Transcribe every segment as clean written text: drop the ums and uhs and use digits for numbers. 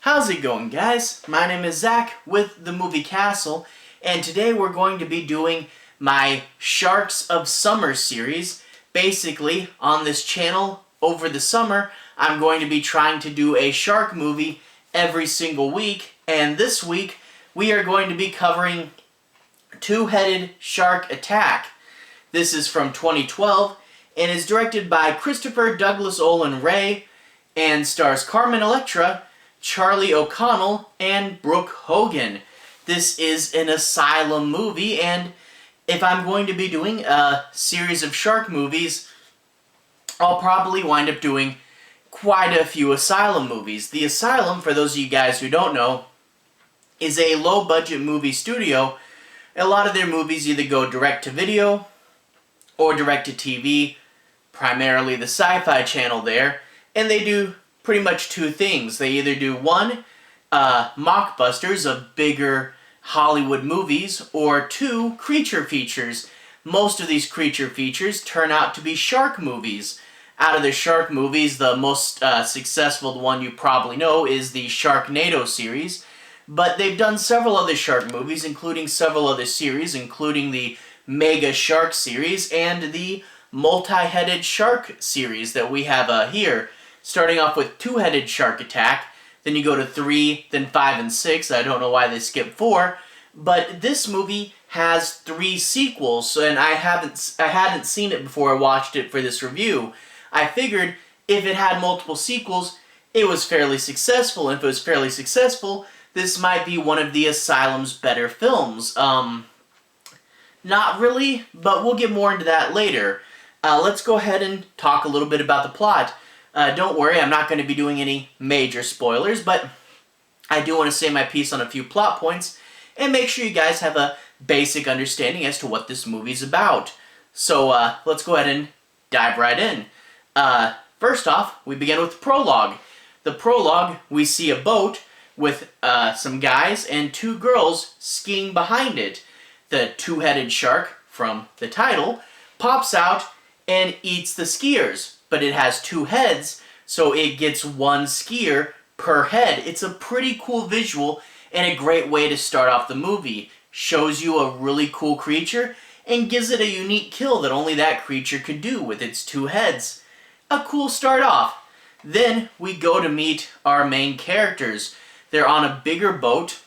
How's it going, guys? My name is Zach with the Movie Castle, and today we're going to be doing my Sharks of Summer series. Basically, on this channel, over the summer, I'm going to be trying to do a shark movie every single week, and this week we are going to be covering Two-Headed Shark Attack. This is from 2012 and is directed by Christopher Douglas-Olen Ray and stars Carmen Electra, Charlie O'Connell, and Brooke Hogan. This is an Asylum movie, and if I'm going to be doing a series of shark movies, I'll probably wind up doing quite a few Asylum movies. The Asylum, for those of you guys who don't know, is a low-budget movie studio. A lot of their movies either go direct-to-video or direct-to-TV, primarily the Sci-Fi Channel there, and they do pretty much two things. They either do one, mockbusters of bigger Hollywood movies, or two, creature features. Most of these creature features turn out to be shark movies. Out of the shark movies, the most successful one you probably know is the Sharknado series, but they've done several other shark movies, including several other series, including the Mega Shark series and the Multi-Headed Shark series that we have here. Starting off with Two-Headed Shark Attack, then you go to 3, then 5 and 6. I don't know why they skipped 4, but this movie has 3 sequels, and I hadn't seen it before I watched it for this review. I figured if it had multiple sequels, it was fairly successful, and if it was fairly successful, this might be one of the Asylum's better films. Not really, but we'll get more into that later. Let's go ahead and talk a little bit about the plot. Don't worry, I'm not going to be doing any major spoilers, but I do want to say my piece on a few plot points and make sure you guys have a basic understanding as to what this movie's about. So let's go ahead and dive right in. First off, we begin with the prologue. The prologue, we see a boat with some guys and 2 girls skiing behind it. The two-headed shark, from the title, pops out and eats the skiers. But it has 2 heads, so it gets 1 skier per head. It's a pretty cool visual and a great way to start off the movie. Shows you a really cool creature and gives it a unique kill that only that creature could do with its 2 heads. A cool start off. Then we go to meet our main characters. They're on a bigger boat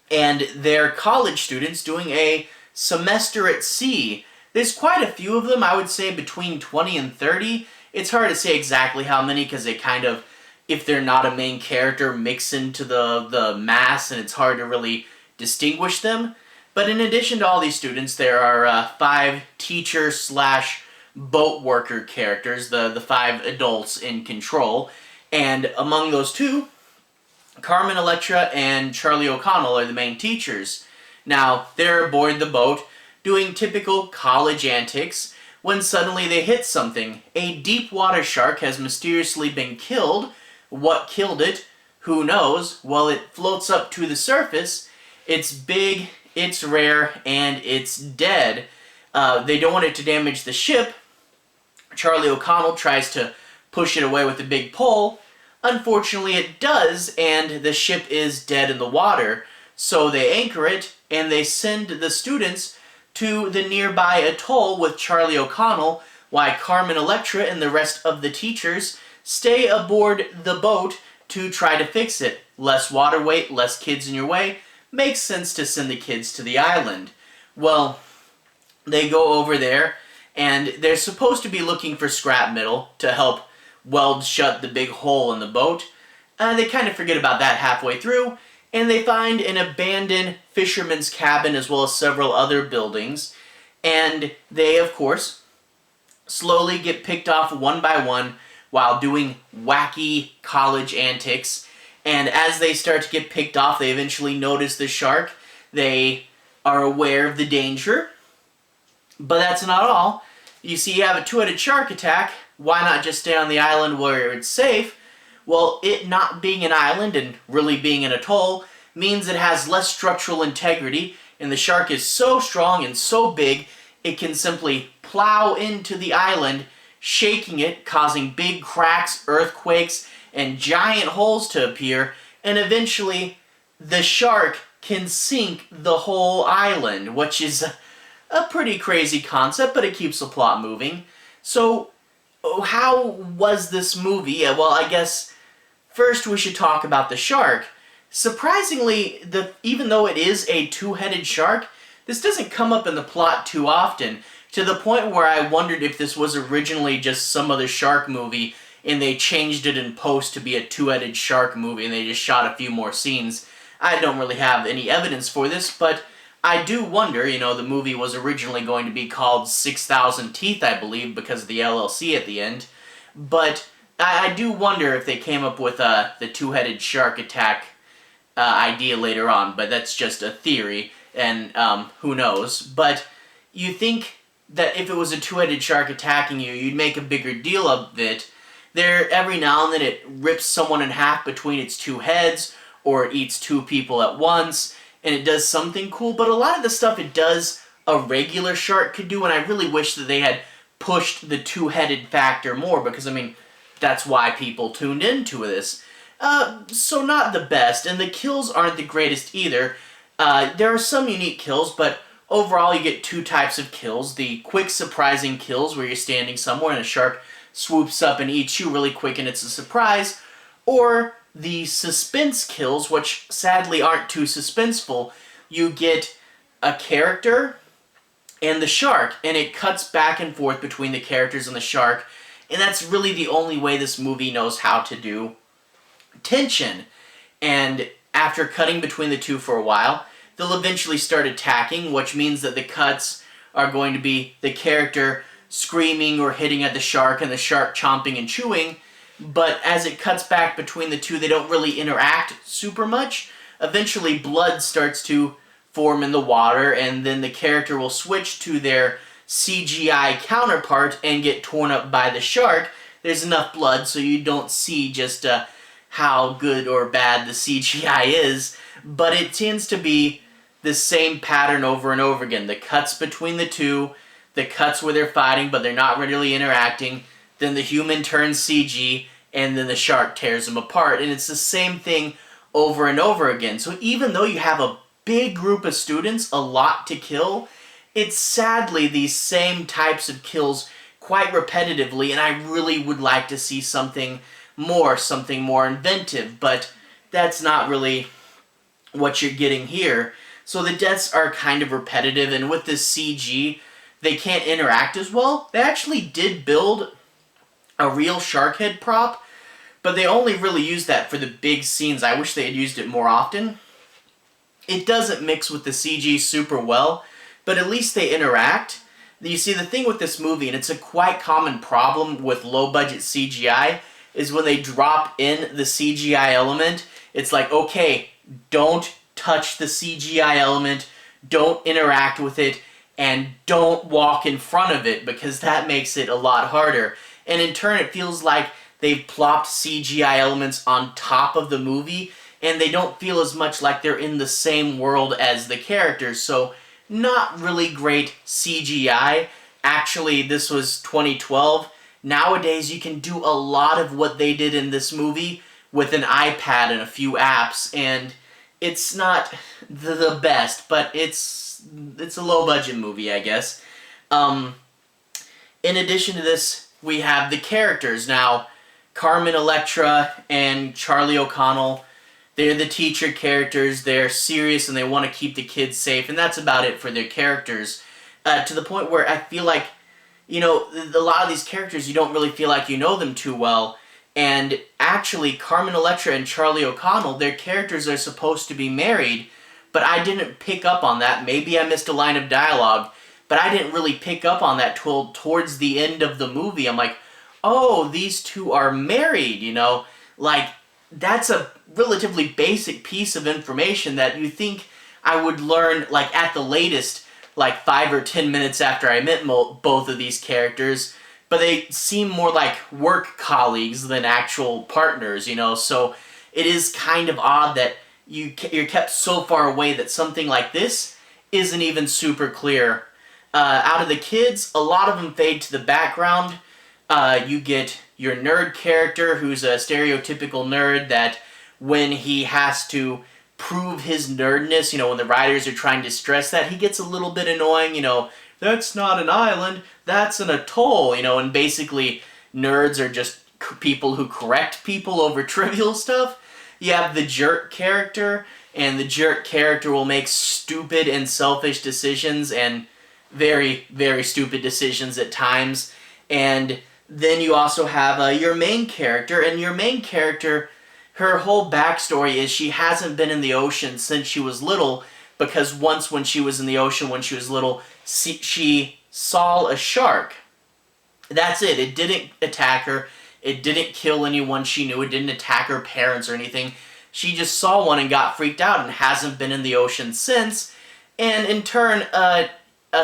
and they're college students doing a semester at sea. There's quite a few of them, I would say between 20 and 30. It's hard to say exactly how many because they kind of, if they're not a main character, mix into the mass and it's hard to really distinguish them. But in addition to all these students, there are 5 teacher/boat worker characters, the 5 adults in control. And among those 2, Carmen Electra and Charlie O'Connell are the main teachers. Now, they're aboard the boat doing typical college antics when suddenly they hit something. A deep water shark has mysteriously been killed. What killed it? Who knows? Well, it floats up to the surface. It's big, it's rare, and it's dead. They don't want it to damage the ship. Charlie O'Connell tries to push it away with a big pole. Unfortunately, it does, and the ship is dead in the water. So they anchor it, and they send the students to the nearby atoll with Charlie O'Connell, while Carmen Electra and the rest of the teachers stay aboard the boat to try to fix it. Less water weight, less kids in your way. Makes sense to send the kids to the island. Well, they go over there, and they're supposed to be looking for scrap metal to help weld shut the big hole in the boat. They kind of forget about that halfway through, and they find an abandoned fisherman's cabin as well as several other buildings. And they, of course, slowly get picked off one by one while doing wacky college antics. And as they start to get picked off, they eventually notice the shark. They are aware of the danger. But that's not all. You see, you have a two-headed shark attack. Why not just stay on the island where it's safe? Well, it not being an island and really being an atoll means it has less structural integrity, and the shark is so strong and so big it can simply plow into the island, shaking it, causing big cracks, earthquakes, and giant holes to appear, and eventually the shark can sink the whole island, which is a pretty crazy concept, but it keeps the plot moving. So, how was this movie? Yeah, well, I guess first we should talk about the shark. Surprisingly, even though it is a two-headed shark, this doesn't come up in the plot too often, to the point where I wondered if this was originally just some other shark movie and they changed it in post to be a two-headed shark movie and they just shot a few more scenes. I don't really have any evidence for this, but I do wonder, the movie was originally going to be called 6,000 Teeth, I believe, because of the LLC at the end, but I do wonder if they came up with the two-headed shark attack idea later on, but that's just a theory, and who knows. But you think that if it was a two-headed shark attacking you, you'd make a bigger deal of it. Every now and then it rips someone in half between its two heads, or it eats two people at once, and it does something cool, but a lot of the stuff it does a regular shark could do, and I really wish that they had pushed the two-headed factor more, because, that's why people tuned into this. So not the best, and the kills aren't the greatest either. There are some unique kills, but overall you get two types of kills. The quick, surprising kills, where you're standing somewhere and a shark swoops up and eats you really quick and it's a surprise, or the suspense kills, which sadly aren't too suspenseful. You get a character and the shark, and it cuts back and forth between the characters and the shark, and that's really the only way this movie knows how to do tension. And after cutting between the two for a while, they'll eventually start attacking, which means that the cuts are going to be the character screaming or hitting at the shark and the shark chomping and chewing, but as it cuts back between the two, they don't really interact super much. Eventually, blood starts to form in the water, and then the character will switch to their CGI counterpart and get torn up by the shark. There's enough blood so you don't see just how good or bad the CGI is, but it tends to be the same pattern over and over again. The cuts between the two, the cuts where they're fighting but they're not really interacting, then the human turns CG, and then the shark tears them apart. And it's the same thing over and over again. So even though you have a big group of students, a lot to kill, it's sadly these same types of kills quite repetitively, and I really would like to see something more inventive, but that's not really what you're getting here. So the deaths are kind of repetitive, and with this CG, they can't interact as well. They actually did build a real shark head prop, but they only really used that for the big scenes. I wish they had used it more often. It doesn't mix with the CG super well, but at least they interact. You see, the thing with this movie, and it's a quite common problem with low-budget CGI, is when they drop in the CGI element, it's like, okay, don't touch the CGI element, don't interact with it, and don't walk in front of it, because that makes it a lot harder. And in turn, it feels like they've plopped CGI elements on top of the movie, and they don't feel as much like they're in the same world as the characters, so not really great CGI. Actually, this was 2012. Nowadays, you can do a lot of what they did in this movie with an iPad and a few apps, and it's not the best, but it's a low-budget movie, I guess. In addition to this, we have the characters. Now, Carmen Electra and Charlie O'Connell, they're the teacher characters. They're serious and they want to keep the kids safe, and that's about it for their characters. To the point where I feel like, a lot of these characters, you don't really feel like you know them too well. And actually, Carmen Electra and Charlie O'Connell, their characters are supposed to be married, but I didn't pick up on that. Maybe I missed a line of dialogue, but I didn't really pick up on that till towards the end of the movie. I'm like, oh, these two are married, Like, that's a relatively basic piece of information that you think I would learn, like, at the latest, like 5 or 10 minutes after I met both of these characters, but they seem more like work colleagues than actual partners, so it is kind of odd that you're kept so far away that something like this isn't even super clear. Out of the kids, a lot of them fade to the background. You get your nerd character, who's a stereotypical nerd that when he has to prove his nerdness, when the writers are trying to stress that, he gets a little bit annoying, that's not an island, that's an atoll, and basically nerds are just people who correct people over trivial stuff. You have the jerk character, and the jerk character will make stupid and selfish decisions, and very, very stupid decisions at times. And then you also have your main character, and your main character, her whole backstory is she hasn't been in the ocean since she was little, because once when she was in the ocean when she was little, she saw a shark. That's it. It didn't attack her. It didn't kill anyone she knew. It didn't attack her parents or anything. She just saw one and got freaked out and hasn't been in the ocean since. And in turn, a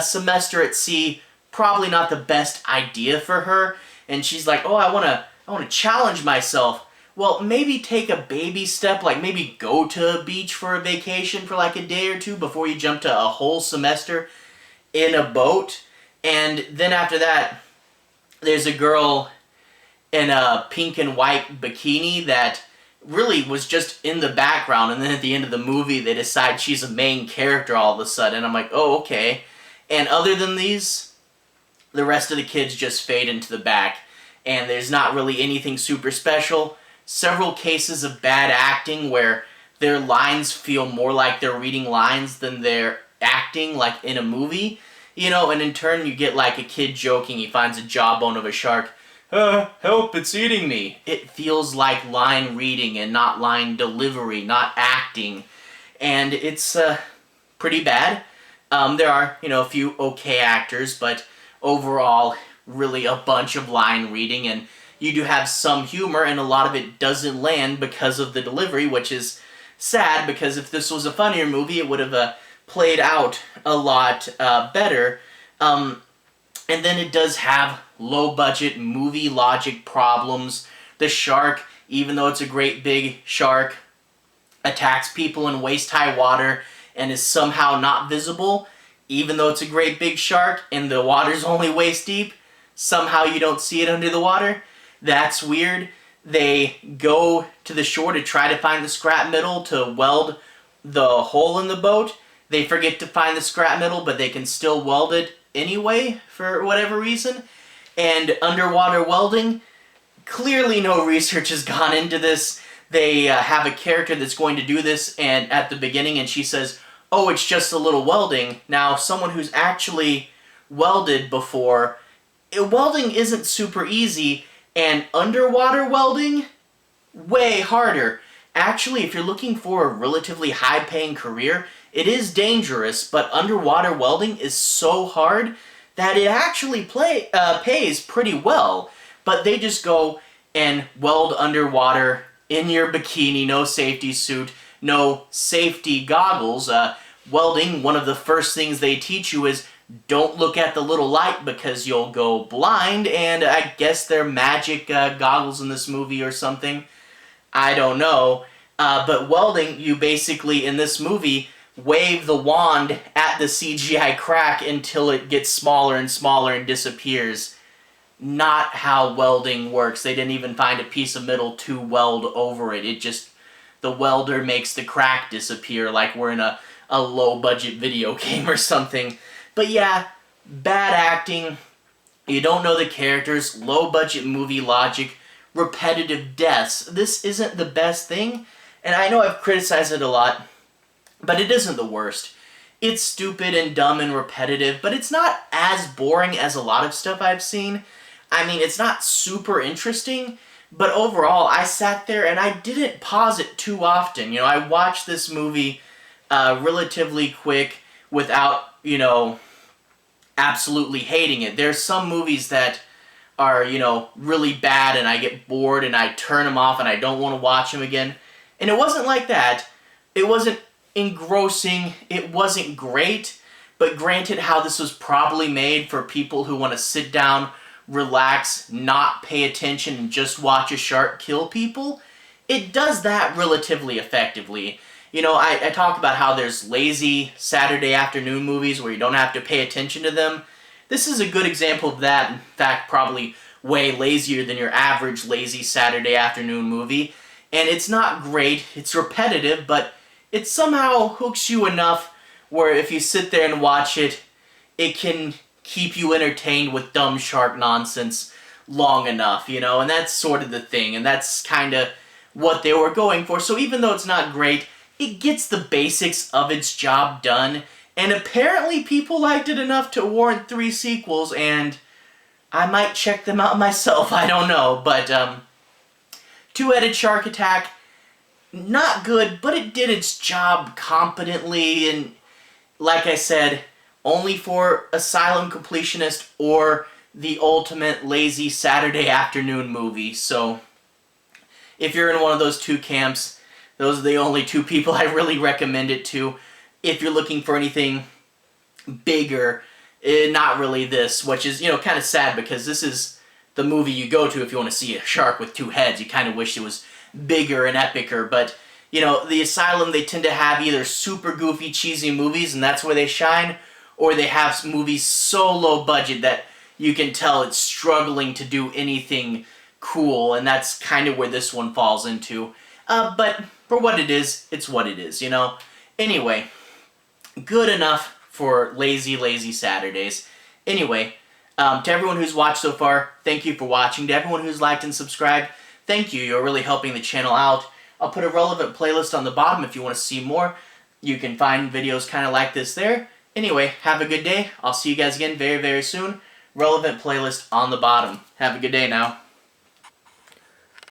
semester at sea, probably not the best idea for her. And she's like, oh, I want to challenge myself. Well, maybe take a baby step, like maybe go to a beach for a vacation for like a day or two before you jump to a whole semester in a boat. And then after that, there's a girl in a pink and white bikini that really was just in the background, and then at the end of the movie they decide she's a main character all of a sudden. I'm like, oh, okay. And other than these, the rest of the kids just fade into the back, and there's not really anything super special. Several cases of bad acting where their lines feel more like they're reading lines than they're acting like in a movie, and in turn you get like a kid joking he finds a jawbone of a shark. Help, it's eating me. It feels like line reading and not line delivery, not acting. And it's pretty bad. There are, a few okay actors, but overall, really a bunch of line reading, and you do have some humor, and a lot of it doesn't land because of the delivery, which is sad, because if this was a funnier movie, it would have played out a lot better. And then it does have low-budget movie logic problems. The shark, even though it's a great big shark, attacks people in waist-high water and is somehow not visible. Even though it's a great big shark and the water's only waist-deep, somehow you don't see it under the water. That's weird. They go to the shore to try to find the scrap metal to weld the hole in the boat. They forget to find the scrap metal, but they can still weld it anyway, for whatever reason. And underwater welding, clearly no research has gone into this. They have a character that's going to do this, and at the beginning, and she says, oh, it's just a little welding. Now, someone who's actually welded before, welding isn't super easy, and underwater welding, way harder. Actually, if you're looking for a relatively high-paying career, it is dangerous, but underwater welding is so hard that it actually pays pretty well. But they just go and weld underwater in your bikini, no safety suit, no safety goggles. Welding, one of the first things they teach you is don't look at the little light because you'll go blind, and I guess they're magic goggles in this movie or something. I don't know. But welding, you basically, in this movie, wave the wand at the CGI crack until it gets smaller and smaller and disappears. Not how welding works. They didn't even find a piece of metal to weld over it. It just, the welder makes the crack disappear like we're in a low-budget video game or something. But yeah, bad acting, you don't know the characters, low-budget movie logic, repetitive deaths. This isn't the best thing, and I know I've criticized it a lot, but it isn't the worst. It's stupid and dumb and repetitive, but it's not as boring as a lot of stuff I've seen. I mean, it's not super interesting, but overall, I sat there and I didn't pause it too often. I watched this movie relatively quick without, absolutely hating it. There's some movies that are, really bad and I get bored and I turn them off and I don't want to watch them again. And it wasn't like that. It wasn't engrossing, it wasn't great, but granted how this was probably made for people who want to sit down, relax, not pay attention, and just watch a shark kill people, it does that relatively effectively. I talk about how there's lazy Saturday afternoon movies where you don't have to pay attention to them. This is a good example of that, in fact, probably way lazier than your average lazy Saturday afternoon movie. and it's not great. It's repetitive, but it somehow hooks you enough where if you sit there and watch it, it can keep you entertained with dumb shark nonsense long enough, you know, and that's sort of the thing, and that's kind of what they were going for. So even though it's not great, it gets the basics of its job done, and apparently people liked it enough to warrant 3 sequels, and I might check them out myself, I don't know, but Two-Headed Shark Attack, not good, but it did its job competently, and like I said, only for Asylum completionist or the ultimate lazy Saturday afternoon movie. So if you're in one of those two camps, those are the only 2 people I really recommend it to. If you're looking for anything bigger, not really this, which is, you know, kind of sad because this is the movie you go to if you want to see a shark with 2 heads. You kind of wish it was bigger and epicer, but you know, the Asylum, they tend to have either super goofy, cheesy movies, and that's where they shine, or they have movies so low budget that you can tell it's struggling to do anything cool, and that's kind of where this one falls into. But for what it is, it's what it is, you know? Anyway, good enough for lazy, lazy Saturdays. Anyway, to everyone who's watched so far, thank you for watching. To everyone who's liked and subscribed, thank you. You're really helping the channel out. I'll put a relevant playlist on the bottom if you want to see more. You can find videos kind of like this there. Anyway, have a good day. I'll see you guys again very, very soon. Relevant playlist on the bottom. Have a good day now.